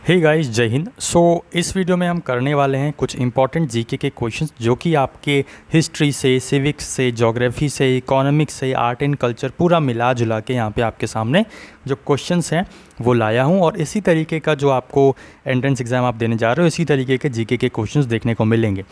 Hey guys, जय हिंद। इस video में हम करने वाले हैं कुछ इंपॉर्टेंट जीके के क्वेश्चंस जो कि आपके हिस्ट्री से, सिविक्स से, ज्योग्राफी से, इकोनॉमिक्स से, आर्ट एंड कल्चर पूरा मिला जुला के यहाँ पे आपके सामने जो क्वेश्चंस हैं वो लाया हूँ। और इसी तरीके का जो आपको एंट्रेंस एग्ज़ाम आप देने जा रहे हो, इसी तरीके के जीके के क्वेश्चंस देखने को मिलेंगे।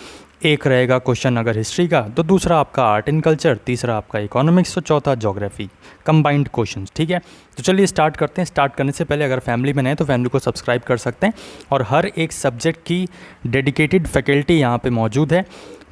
एक रहेगा क्वेश्चन अगर हिस्ट्री का, तो दूसरा आपका आर्ट एंड कल्चर, तीसरा आपका इकोनॉमिक्स, तो चौथा ज्योग्राफी, कंबाइंड क्वेश्चंस। ठीक है, तो चलिए स्टार्ट करते हैं। स्टार्ट करने से पहले अगर फैमिली में नए तो फैमिली को सब्सक्राइब कर सकते हैं। और हर एक सब्जेक्ट की डेडिकेटेड फैकल्टी यहाँ पे मौजूद है,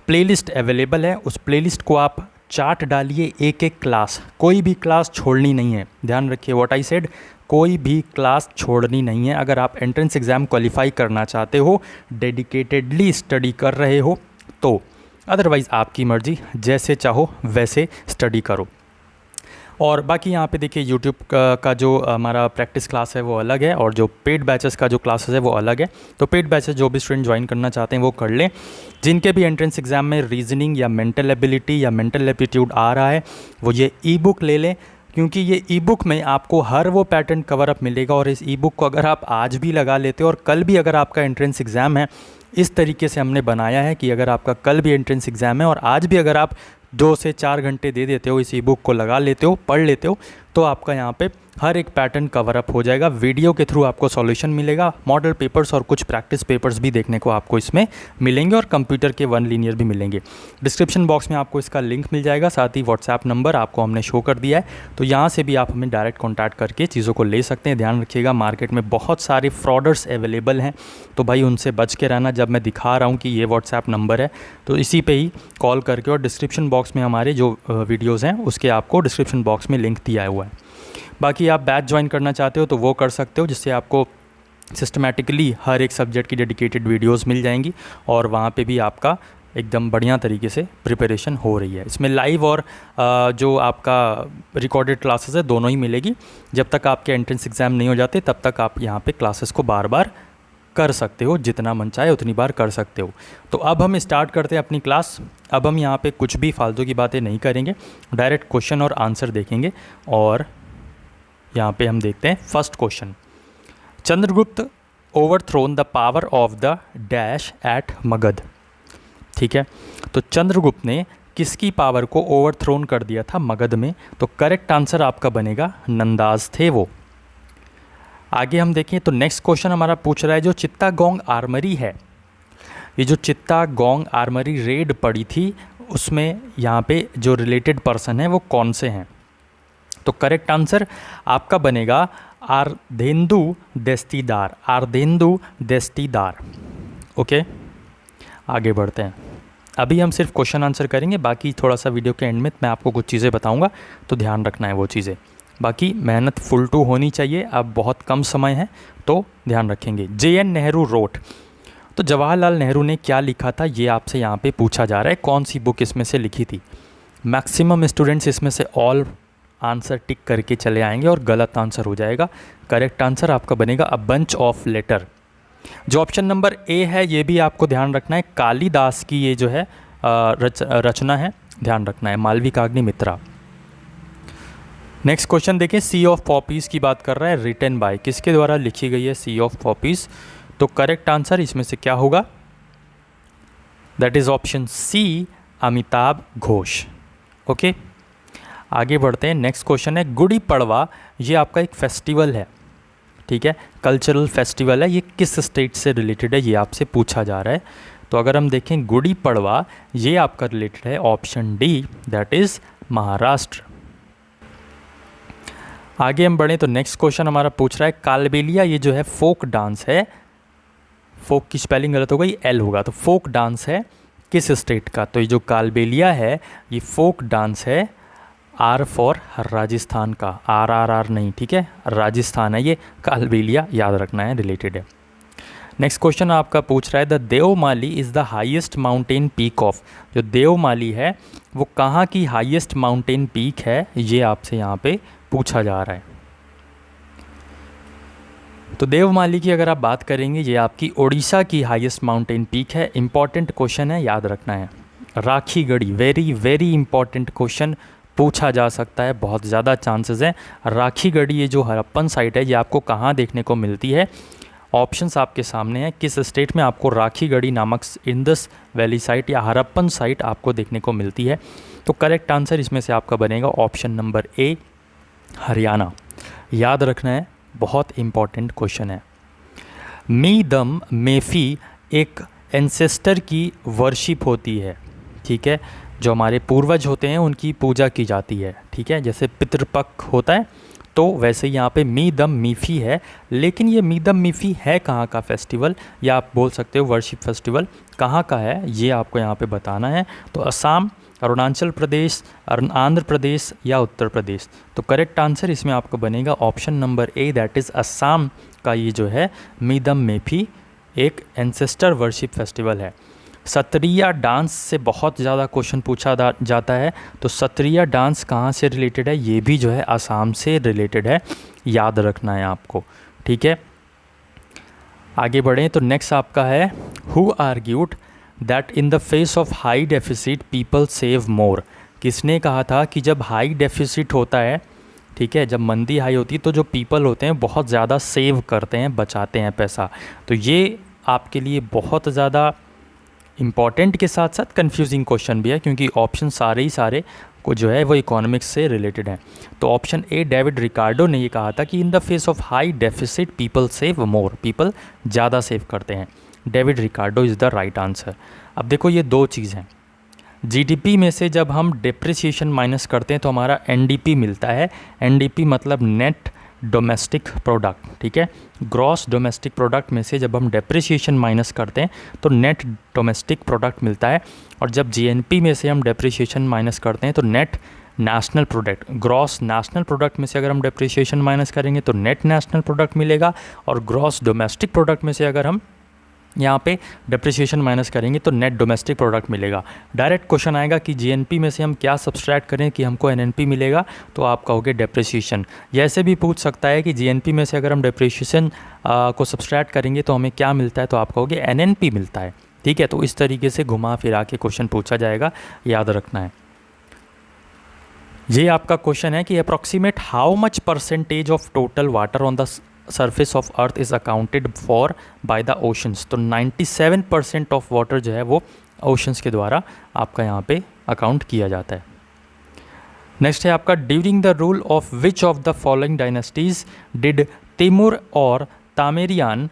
प्लेलिस्ट अवेलेबल है। उस प्लेलिस्ट को आप चार्ट डालिए, एक एक क्लास, कोई भी क्लास छोड़नी नहीं है। ध्यान रखिए व्हाट आई सेड, कोई भी क्लास छोड़नी नहीं है। अगर आप एंट्रेंस एग्ज़ाम क्वालिफाई करना चाहते हो, डेडिकेटेडली स्टडी कर रहे हो तो, अदरवाइज़ आपकी मर्ज़ी, जैसे चाहो वैसे स्टडी करो। और बाकी यहाँ पे देखिए यूट्यूब का जो हमारा प्रैक्टिस क्लास है वो अलग है, और जो पेड बैचेस का जो क्लासेस है वो अलग है। तो पेड बैचेस जो भी स्टूडेंट ज्वाइन करना चाहते हैं वो कर लें। जिनके भी एंट्रेंस एग्ज़ाम में रीजनिंग या मेंटल एबिलिटी या मेंटल एप्टीट्यूड आ रहा है वो ये ई बुक ले लें, क्योंकि ये ई बुक में आपको हर वो पैटर्न कवर अप मिलेगा। और इस ई बुक को अगर आप आज भी लगा लेते हो और कल भी अगर आपका एंट्रेंस एग्ज़ाम है, इस तरीके से हमने बनाया है कि अगर आपका कल भी एंट्रेंस एग्ज़ाम है और आज भी अगर आप 2 से 4 घंटे दे देते हो, इस ई बुक को लगा लेते हो, पढ़ लेते हो, तो आपका यहाँ पे हर एक पैटर्न कवर अप हो जाएगा। वीडियो के थ्रू आपको सॉल्यूशन मिलेगा, मॉडल पेपर्स और कुछ प्रैक्टिस पेपर्स भी देखने को आपको इसमें मिलेंगे, और कंप्यूटर के 1 लीनियर भी मिलेंगे। डिस्क्रिप्शन बॉक्स में आपको इसका लिंक मिल जाएगा, साथ ही व्हाट्सएप नंबर आपको हमने शो कर दिया है, तो यहाँ से भी आप हमें डायरेक्ट कॉन्टैक्ट करके चीज़ों को ले सकते हैं। ध्यान रखिएगा मार्केट में बहुत सारे फ्रॉडर्स अवेलेबल हैं, तो भाई उनसे बच के रहना। जब मैं दिखा रहा हूँ कि ये व्हाट्सएप नंबर है, तो इसी पे ही कॉल करके, और डिस्क्रिप्शन बॉक्स में हमारे जो वीडियोज़ हैं उसके आपको डिस्क्रिप्शन बॉक्स में लिंक दिया हुआ है। बाकी आप बैच ज्वाइन करना चाहते हो तो वो कर सकते हो, जिससे आपको सिस्टमैटिकली हर एक सब्जेक्ट की डेडिकेटेड वीडियोस मिल जाएंगी, और वहाँ पे भी आपका एकदम बढ़िया तरीके से प्रिपरेशन हो रही है। इसमें लाइव और जो आपका रिकॉर्डेड क्लासेस है दोनों ही मिलेगी। जब तक आपके एंट्रेंस एग्ज़ाम नहीं हो जाते तब तक आप यहाँ पे क्लासेस को बार बार कर सकते हो, जितना मन चाहे उतनी बार कर सकते हो। तो अब हम स्टार्ट करते हैं अपनी क्लास। अब हम यहाँ पे कुछ भी फालतू की बातें नहीं करेंगे, डायरेक्ट क्वेश्चन और आंसर देखेंगे। और यहाँ पे हम देखते हैं first question, Chandragupta overthrown the power of the dash at Magadh. ठीक है, तो चंद्रगुप्त ने किसकी पावर को ओवरथ्रोन कर दिया था मगध में? तो करेक्ट आंसर आपका बनेगा नंदाज थे वो। आगे हम देखें तो नेक्स्ट क्वेश्चन हमारा पूछ रहा है, जो चित्तागोंग आर्मरी है, ये जो चित्तागोंग आर्मरी रेड पड़ी थी उसमें यहाँ पे जो रिलेटेड पर्सन है वो कौन से हैं? तो करेक्ट आंसर आपका बनेगा अर्धेंदु दस्तीदार, अर्धेंदु दस्तीदार। ओके, आगे बढ़ते हैं। अभी हम सिर्फ क्वेश्चन आंसर करेंगे, बाकी थोड़ा सा वीडियो के एंड में मैं आपको कुछ चीज़ें बताऊंगा, तो ध्यान रखना है वो चीज़ें। बाकी मेहनत फुल टू होनी चाहिए, अब बहुत कम समय है तो ध्यान रखेंगे। JN नेहरू रोट, तो जवाहरलाल नेहरू ने क्या लिखा था ये आपसे यहाँ पे पूछा जा रहा है। कौन सी बुक इसमें से लिखी थी? मैक्सिमम स्टूडेंट्स इसमें से ऑल आंसर टिक करके चले आएंगे और गलत आंसर हो जाएगा। करेक्ट आंसर आपका बनेगा अ बंच ऑफ लेटर। जो ऑप्शन नंबर ए है ये भी आपको ध्यान रखना है, कालिदास की ये जो है रचना है, ध्यान रखना है, मालविकाग्निमित्रा। नेक्स्ट क्वेश्चन देखें, सी ऑफ पॉपीज़ की बात कर रहा है, रिटन बाय, किसके द्वारा लिखी गई है सी ऑफ पॉपीज़? तो करेक्ट आंसर इसमें से क्या होगा? That is option C, Amitabh Ghosh. Okay, आगे बढ़ते हैं। नेक्स्ट क्वेश्चन है, गुड़ी पड़वा, ये आपका एक फेस्टिवल है, ठीक है, कल्चरल फेस्टिवल है, ये किस स्टेट से रिलेटेड है ये आपसे पूछा जा रहा है। तो अगर हम देखें गुड़ी पड़वा, ये आपका रिलेटेड है option D, that is Maharashtra. आगे हम बढ़ें तो नेक्स्ट क्वेश्चन हमारा पूछ रहा है, कालबेलिया, ये जो है फोक डांस है, फोक की स्पेलिंग गलत हो गई, एल होगा, तो फोक डांस है किस स्टेट का? तो ये जो कालबेलिया है ये फोक डांस है, आर फॉर राजस्थान का, RRR नहीं, ठीक है, राजस्थान है ये कालबेलिया, याद रखना है, रिलेटेड है। नेक्स्ट क्वेश्चन आपका पूछ रहा है, the Devmali is the highest mountain peak of, जो देवमाली है वो कहाँ की हाईएस्ट माउंटेन पीक है, ये आपसे यहाँ पे पूछा जा रहा है। तो देवमाली की अगर आप बात करेंगे ये आपकी उड़ीसा की हाईएस्ट माउंटेन पीक है। इंपॉर्टेंट क्वेश्चन है, याद रखना है। Rakhigarhi, very very important question पूछा जा सकता है, बहुत ज़्यादा चांसेस हैं। राखीगढ़ी ये जो हड़प्पन साइट है ये आपको कहाँ देखने को मिलती है? ऑप्शंस आपके सामने हैं। किस स्टेट में आपको राखीगढ़ी नामक इंडस वैली साइट या हड़प्पन साइट आपको देखने को मिलती है? तो करेक्ट आंसर इसमें से आपका बनेगा ऑप्शन नंबर ए, हरियाणा। याद रखना है, बहुत इंपॉर्टेंट क्वेश्चन है। मी दम मेफी एक एंसेस्टर की वर्शिप होती है, ठीक है, जो हमारे पूर्वज होते हैं उनकी पूजा की जाती है, ठीक है, जैसे पितृपक्ष होता है तो वैसे यहाँ पे मी दम मीफ़ी है। लेकिन ये मी दम मीफ़ी है कहाँ का फेस्टिवल, या आप बोल सकते हो वर्शिप फेस्टिवल कहाँ का है, ये आपको यहाँ पे बताना है। तो असम, अरुणाचल प्रदेश, आंध्र प्रदेश या उत्तर प्रदेश। तो करेक्ट आंसर इसमें आपको बनेगा option number A, that is Assam का ये जो है मी दम मेफी एक एंसेस्टर वर्शिप फेस्टिवल है। सत्रिया डांस से बहुत ज़्यादा क्वेश्चन पूछा जाता है, तो सत्रिया डांस कहाँ से रिलेटेड है? ये भी जो है असम से रिलेटेड है, याद रखना है आपको, ठीक है। आगे बढ़ें तो नेक्स्ट आपका है, who argued that in the face of high deficit people save मोर। किसने कहा था कि जब हाई डेफिसिट होता है, ठीक है, जब मंदी हाई होती है तो जो पीपल होते हैं बहुत ज़्यादा सेव करते हैं, बचाते हैं पैसा। तो ये आपके लिए बहुत ज़्यादा इम्पॉर्टेंट के साथ साथ कंफ्यूजिंग क्वेश्चन भी है, क्योंकि ऑप्शन सारे ही सारे को जो है वो इकोनॉमिक्स से रिलेटेड हैं। तो ऑप्शन ए, डेविड रिकार्डो ने ये कहा था कि in the face of high deficit people save more, people ज़्यादा सेव करते हैं। David Ricardo is the right answer. अब देखो ये दो चीज़ हैं, जीडीपी में से जब हम डिप्रिसिएशन माइनस करते हैं तो हमारा एनडीपी मिलता है। एनडीपी मतलब नेट डोमेस्टिक प्रोडक्ट, ठीक है, ग्रॉस डोमेस्टिक प्रोडक्ट में से जब हम डेप्रिसिएशन माइनस करते हैं तो नेट डोमेस्टिक प्रोडक्ट मिलता है। और जब जीएनपी में से हम डेप्रिसिएशन माइनस करते हैं तो net national product, gross national product में से अगर हम डेप्रिसिएशन माइनस करेंगे तो नेट नेशनल प्रोडक्ट मिलेगा, और ग्रॉस डोमेस्टिक प्रोडक्ट में से अगर हम यहाँ पे डेप्रिसिएशन माइनस करेंगे तो नेट डोमेस्टिक प्रोडक्ट मिलेगा। डायरेक्ट क्वेश्चन आएगा कि जीएनपी में से हम क्या सब्सट्रैक्ट करें कि हमको एनएनपी मिलेगा, तो आप कहोगे डेप्रिसिएशन। या ऐसे भी पूछ सकता है कि जीएनपी में से अगर हम डेप्रिसिएशन को सब्सट्रैक्ट करेंगे तो हमें क्या मिलता है, तो आप कहोगे एनएनपी मिलता है, ठीक है। तो इस तरीके से घुमा फिरा के क्वेश्चन पूछा जाएगा, याद रखना है। ये आपका क्वेश्चन है कि approximate how much percentage of total water on the surface of earth is accounted for by the oceans. तो 97% ऑफ वाटर जो है वो ओशंस के द्वारा आपका यहाँ पे अकाउंट किया जाता है। नेक्स्ट है आपका, during the rule of which of the following dynasties did Timur और तामेरियान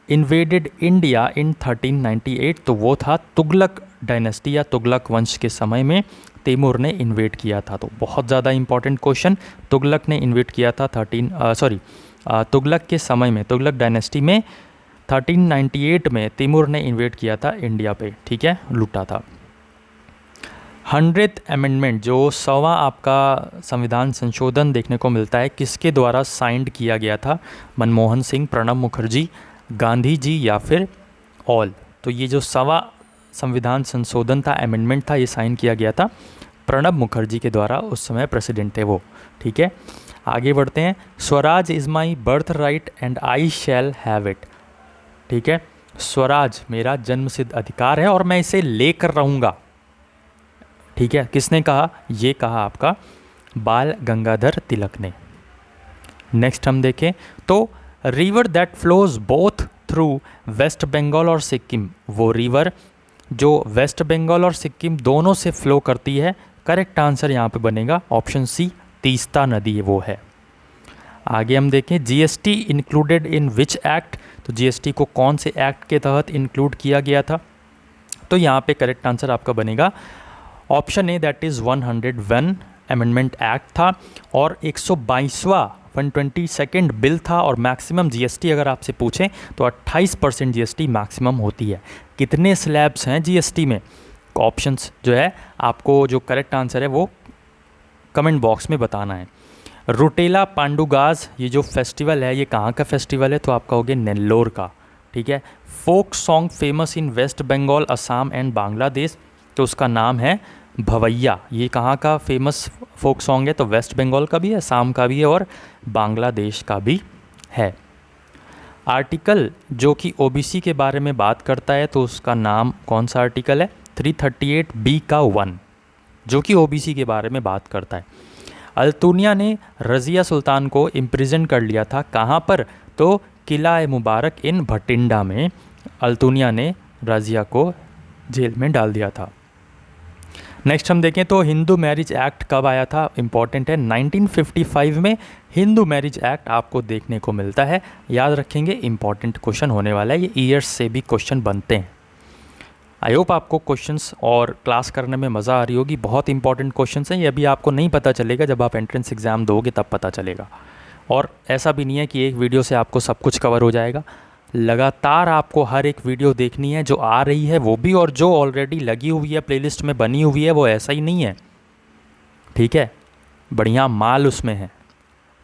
इन्वेडेड इंडिया इन 1398। तो वो था तुगलक डायनेस्टी या तुगलक वंश के समय में तैमूर ने इन्वेड किया था। तो बहुत ज़्यादा इंपॉर्टेंट क्वेश्चन, तुगलक ने इन्वेड किया था तुगलक के समय में, तुगलक डायनेस्टी में 1398 में तैमूर ने इन्वेड किया था इंडिया पे, ठीक है, लूटा था। 100th अमेंडमेंट, जो 100वां आपका संविधान संशोधन देखने को मिलता है, किसके द्वारा साइंड किया गया था? मनमोहन सिंह, प्रणब मुखर्जी, गांधी जी या फिर ऑल। तो ये जो 100वां संविधान संशोधन था, अमेंडमेंट था, ये साइन किया गया था प्रणब मुखर्जी के द्वारा, उस समय प्रेसिडेंट थे वो, ठीक है। आगे बढ़ते हैं, Swaraj is my birth right and I shall have it, ठीक है, स्वराज मेरा जन्मसिद्ध अधिकार है और मैं इसे लेकर रहूँगा, ठीक है। किसने कहा? ये कहा आपका बाल गंगाधर तिलक ने। नेक्स्ट हम देखें तो river that flows both through West Bengal और सिक्किम, वो रिवर जो वेस्ट बंगाल और सिक्किम दोनों से फ्लो करती है, करेक्ट आंसर यहाँ पे बनेगा ऑप्शन सी, तीस्ता नदी वो है। आगे हम देखें, GST included in which act, तो जीएसटी को कौन से एक्ट के तहत इंक्लूड किया गया था? तो यहाँ पे करेक्ट आंसर आपका बनेगा option A, that is 101 amendment act था, और 122वां 122nd बिल था। और मैक्सिमम जीएसटी अगर आपसे पूछें तो 28% जीएसटी मैक्सिमम होती है। कितने स्लैब्स हैं जीएसटी में? ऑप्शंस जो है आपको, जो करेक्ट आंसर है वो कमेंट बॉक्स में बताना है। रुटेला पांडुगाज, ये जो फेस्टिवल है ये कहाँ का फेस्टिवल है? तो आप कहोगे नेल्लोर का, ठीक है। Folk song famous in West Bengal, Assam and Bangladesh, तो उसका नाम है भवैया। ये कहाँ का फेमस फोक सॉन्ग है? तो वेस्ट बंगाल का भी है, असम का भी है और बांग्लादेश का भी है। आर्टिकल जो कि ओबीसी के बारे में बात करता है, तो उसका नाम कौन सा आर्टिकल है? 338B का 1, जो कि ओबीसी के बारे में बात करता है। अल्तुनिया ने रज़िया सुल्तान को इम्प्रिजन कर लिया था, कहाँ पर? तो किला ए मुबारक इन भटिंडा में अल्तुनिया ने रज़िया को जेल में डाल दिया था। नेक्स्ट हम देखें तो हिंदू मैरिज एक्ट कब आया था, इम्पॉर्टेंट है 1955 में हिंदू मैरिज एक्ट आपको देखने को मिलता है। याद रखेंगे, इम्पॉर्टेंट क्वेश्चन होने वाला है, ये ईयर्स से भी क्वेश्चन बनते हैं। आई होप आपको क्वेश्चंस और क्लास करने में मज़ा आ रही होगी। बहुत इंपॉर्टेंट क्वेश्चंस हैं, ये अभी आपको नहीं पता चलेगा, जब आप एंट्रेंस एग्ज़ाम दोगे तब पता चलेगा। और ऐसा भी नहीं है कि एक वीडियो से आपको सब कुछ कवर हो जाएगा, लगातार आपको हर एक वीडियो देखनी है, जो आ रही है वो भी और जो ऑलरेडी लगी हुई है प्लेलिस्ट में बनी हुई है वो ऐसा ही नहीं है, ठीक है। बढ़िया माल उसमें है,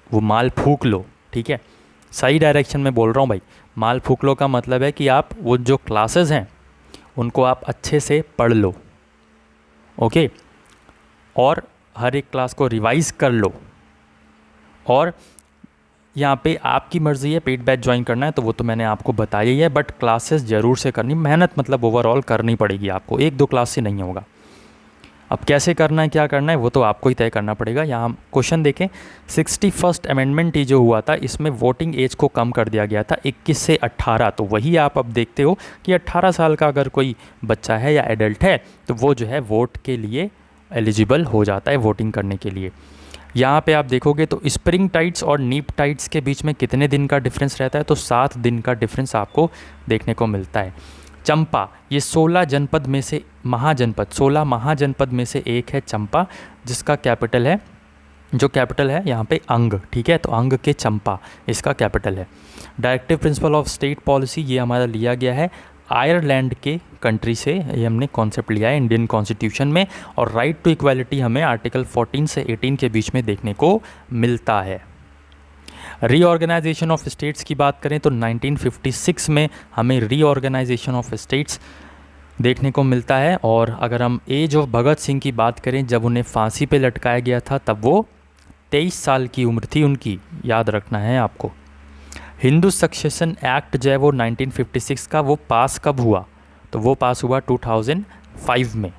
वो माल फूक लो, ठीक है। सही डायरेक्शन में बोल रहा हूँ भाई, माल फूक लो का मतलब है कि आप वो जो क्लासेस हैं उनको आप अच्छे से पढ़ लो, ओके, और हर एक क्लास को रिवाइज़ कर लो। और यहाँ पे आपकी मर्ज़ी है, पेड बैच ज्वाइन करना है तो वो तो मैंने आपको बताया ही है, बट क्लासेस ज़रूर से करनी, मेहनत मतलब ओवरऑल करनी पड़ेगी आपको, एक दो क्लास से नहीं होगा। अब कैसे करना है, क्या करना है, वो तो आपको ही तय करना पड़ेगा। यहाँ हम क्वेश्चन देखें, 61st अमेंडमेंट ये जो हुआ था, इसमें वोटिंग एज को कम कर दिया गया था 21 से 18। तो वही आप अब देखते हो कि 18 साल का अगर कोई बच्चा है या एडल्ट है तो वो जो है वोट के लिए एलिजिबल हो जाता है, वोटिंग करने के लिए। यहाँ पे आप देखोगे तो स्प्रिंग टाइड्स और नीप टाइड्स के बीच में कितने दिन का डिफरेंस रहता है, तो 7 दिन का डिफरेंस आपको देखने को मिलता है। चंपा, ये 16 जनपद में से महाजनपद, 16 महाजनपद में से एक है चंपा, जिसका कैपिटल है, जो कैपिटल है यहाँ पे अंग, ठीक है। तो अंग के चंपा इसका कैपिटल है। Directive principle of state policy, ये हमारा लिया गया है आयरलैंड के कंट्री से, ये हमने कॉन्सेप्ट लिया है इंडियन कॉन्स्टिट्यूशन में। और राइट टू इक्वालिटी हमें आर्टिकल 14 से 18 के बीच में देखने को मिलता है। रीऑर्गेनाइजेशन ऑफ स्टेट्स की बात करें तो 1956 में हमें रीऑर्गेनाइजेशन ऑफ स्टेट्स देखने को मिलता है। और अगर हम एज ऑफ भगत सिंह की बात करें, जब उन्हें फांसी पे लटकाया गया था तब वो 23 साल की उम्र थी उनकी, याद रखना है आपको। हिंदू सक्सेशन एक्ट जो है वो 1956 का, वो पास कब हुआ, तो वो पास हुआ 2005 में।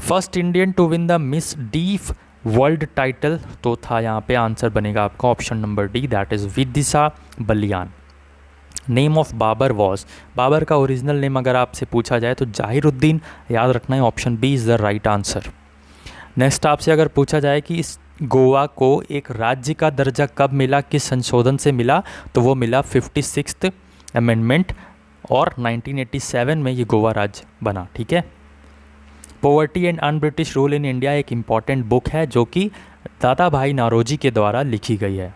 First Indian to win the Miss Deaf World title तो था, यहाँ पे आंसर बनेगा आपका option number D, that is Vidisha Baliyan. Name of Babur was, Babur का ओरिजिनल नेम अगर आपसे पूछा जाए तो जाहिरुद्दीन, याद रखना है, option B is the right answer. Next आपसे अगर पूछा जाए कि इस गोवा को एक राज्य का दर्जा कब मिला, किस संशोधन से मिला, तो वो मिला 56th अमेंडमेंट और 1987 में ये गोवा राज्य बना, ठीक है। Poverty and un British rule in India एक इम्पॉर्टेंट बुक है जो कि दादा भाई नारोजी के द्वारा लिखी गई है।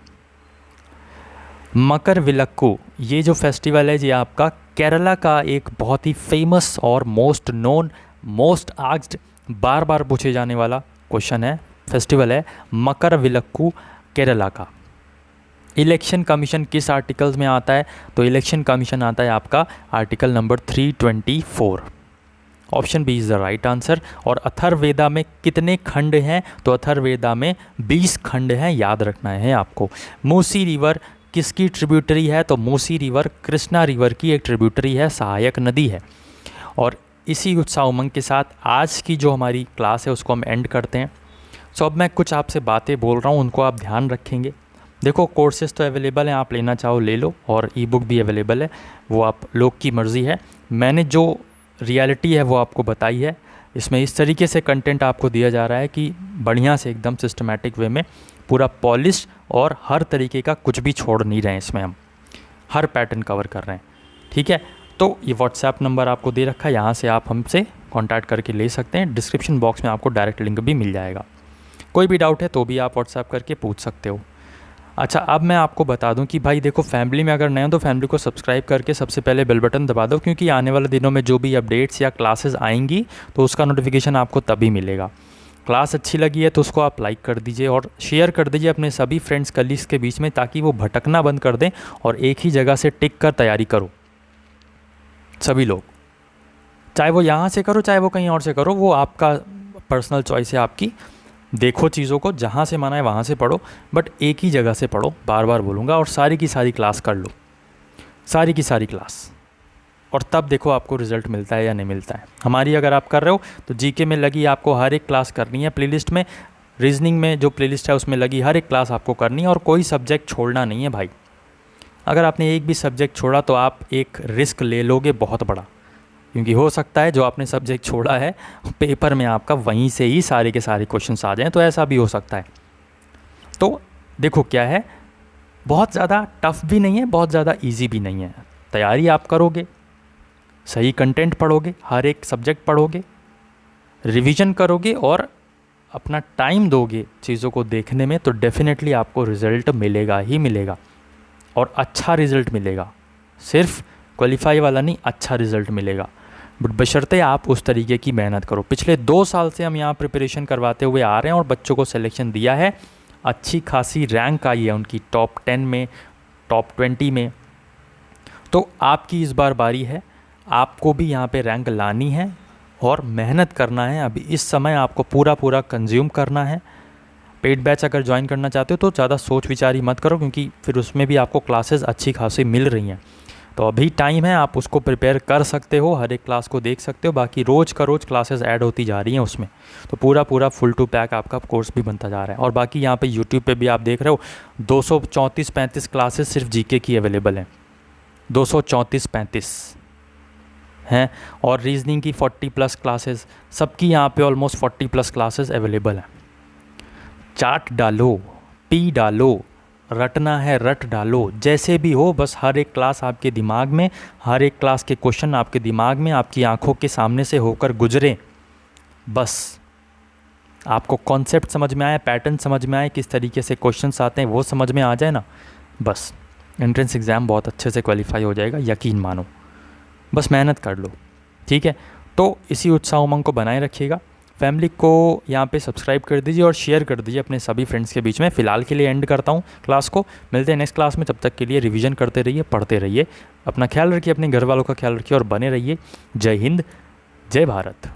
मकर विलक्कू, ये जो फेस्टिवल है ये आपका केरला का एक बहुत ही फेमस और मोस्ट नोन, मोस्ट आस्क्ड, बार बार पूछे जाने वाला क्वेश्चन है, फेस्टिवल है मकर विलक्कू केरला का। इलेक्शन कमीशन किस आर्टिकल्स में आता है, तो इलेक्शन कमीशन आता है आपका article number 324, option B is the right answer. और अथर्ववेदा में कितने खंड हैं, तो अथर्ववेदा में 20 खंड हैं, याद रखना है आपको। मूसी रिवर किसकी ट्रिब्यूटरी है, तो मूसी रिवर कृष्णा रिवर की एक ट्रिब्यूटरी है, सहायक नदी है। और इसी उत्साह उमंग के साथ आज की जो हमारी क्लास है उसको हम एंड करते हैं। सो अब मैं कुछ आपसे बातें बोल रहा हूँ, उनको आप ध्यान रखेंगे। देखो कोर्सेज़ तो अवेलेबल हैं, आप लेना चाहो ले लो, और ई बुक भी अवेलेबल है, वो आप लोग की मर्ज़ी है। मैंने जो रियलिटी है वो आपको बताई है, इसमें इस तरीके से कंटेंट आपको दिया जा रहा है कि बढ़िया से एकदम सिस्टमेटिक वे में पूरा पॉलिश, और हर तरीके का कुछ भी छोड़ नहीं रहे हैं, इसमें हम हर पैटर्न कवर कर रहे हैं, ठीक है। तो ये व्हाट्सएप नंबर आपको दे रखा है, यहाँ से आप हमसे कांटेक्ट करके ले सकते हैं। डिस्क्रिप्शन बॉक्स में आपको डायरेक्ट लिंक भी मिल जाएगा। कोई भी डाउट है तो भी आप व्हाट्सएप करके पूछ सकते हो। अच्छा, अब मैं आपको बता दूं कि भाई देखो, फैमिली में अगर नए हो तो फैमिली को सब्सक्राइब करके सबसे पहले बेल बटन दबा दो, क्योंकि आने वाले दिनों में जो भी अपडेट्स या क्लासेस आएंगी तो उसका नोटिफिकेशन आपको तभी मिलेगा। क्लास अच्छी लगी है तो उसको आप लाइक कर दीजिए और शेयर कर दीजिए अपने सभी फ्रेंड्स कलीग्स के बीच में, ताकि वो भटकना बंद कर दें और एक ही जगह से टिक कर तैयारी करो सभी लोग। चाहे वो यहाँ से करो चाहे वो कहीं और से करो, वो आपका पर्सनल चॉइस है आपकी। देखो चीज़ों को, जहाँ से माना है वहाँ से पढ़ो, बट एक ही जगह से पढ़ो, बार बार बोलूँगा। और सारी की सारी क्लास कर लो, सारी की सारी क्लास, और तब देखो आपको रिज़ल्ट मिलता है या नहीं मिलता है। हमारी अगर आप कर रहे हो तो जीके में लगी आपको हर एक क्लास करनी है प्लेलिस्ट में, रीजनिंग में जो प्लेलिस्ट है उसमें लगी हर एक क्लास आपको करनी है, और कोई सब्जेक्ट छोड़ना नहीं है भाई। अगर आपने एक भी सब्जेक्ट छोड़ा तो आप एक रिस्क ले लोगे बहुत बड़ा, क्योंकि हो सकता है जो आपने सब्जेक्ट छोड़ा है पेपर में आपका वहीं से ही सारे के सारे क्वेश्चंस आ जाएं, तो ऐसा भी हो सकता है। तो देखो क्या है, बहुत ज़्यादा टफ भी नहीं है, बहुत ज़्यादा इजी भी नहीं है। तैयारी आप करोगे, सही कंटेंट पढ़ोगे, हर एक सब्जेक्ट पढ़ोगे, रिवीजन करोगे और अपना टाइम दोगे चीज़ों को देखने में, तो डेफिनेटली आपको रिज़ल्ट मिलेगा ही मिलेगा, और अच्छा रिज़ल्ट मिलेगा। सिर्फ क्वालिफाई वाला नहीं, अच्छा रिज़ल्ट मिलेगा, बट बशर्ते आप उस तरीके की मेहनत करो। पिछले 2 साल से हम यहाँ प्रिपरेशन करवाते हुए आ रहे हैं और बच्चों को सिलेक्शन दिया है, अच्छी खासी रैंक आई है उनकी टॉप 10 में, टॉप 20 में। तो आपकी इस बार बारी है, आपको भी यहाँ पे रैंक लानी है और मेहनत करना है। अभी इस समय आपको पूरा कंज्यूम करना है। पेड बैच अगर ज्वाइन करना चाहते हो तो ज़्यादा सोच विचार ही मत करो, क्योंकि फिर उसमें भी आपको क्लासेस अच्छी खासी मिल रही हैं। तो अभी टाइम है, आप उसको प्रिपेयर कर सकते हो, हर एक क्लास को देख सकते हो। बाकी रोज़ का रोज़ क्लासेस ऐड होती जा रही हैं उसमें, तो पूरा फुल टू पैक आपका कोर्स भी बनता जा रहा है। और बाकी यहाँ पे यूट्यूब पे भी आप देख रहे हो 234-35 क्लासेस सिर्फ जीके की अवेलेबल हैं, 234-35 हैं। और रीजनिंग की 40+ क्लासेस, सबकी यहाँ पे ऑलमोस्ट 40+ क्लासेस अवेलेबल हैं। चार्ट डालो, पी डालो, रटना है रट डालो, जैसे भी हो, बस हर एक क्लास आपके दिमाग में, हर एक क्लास के क्वेश्चन आपके दिमाग में, आपकी आंखों के सामने से होकर गुजरे। बस आपको कॉन्सेप्ट समझ में आए, पैटर्न समझ में आए, किस तरीके से क्वेश्चंस आते हैं वो समझ में आ जाए ना, बस एंट्रेंस एग्ज़ाम बहुत अच्छे से क्वालिफाई हो जाएगा, यकीन मानो। बस मेहनत कर लो, ठीक है। तो इसी उत्साह उमंग को बनाए रखिएगा। फैमिली को यहाँ पे सब्सक्राइब कर दीजिए और शेयर कर दीजिए अपने सभी फ्रेंड्स के बीच में। फ़िलहाल के लिए एंड करता हूँ क्लास को, मिलते हैं नेक्स्ट क्लास में। तब तक के लिए रिवीजन करते रहिए, पढ़ते रहिए, अपना ख्याल रखिए, अपने घर वालों का ख्याल रखिए और बने रहिए। जय हिंद, जय भारत।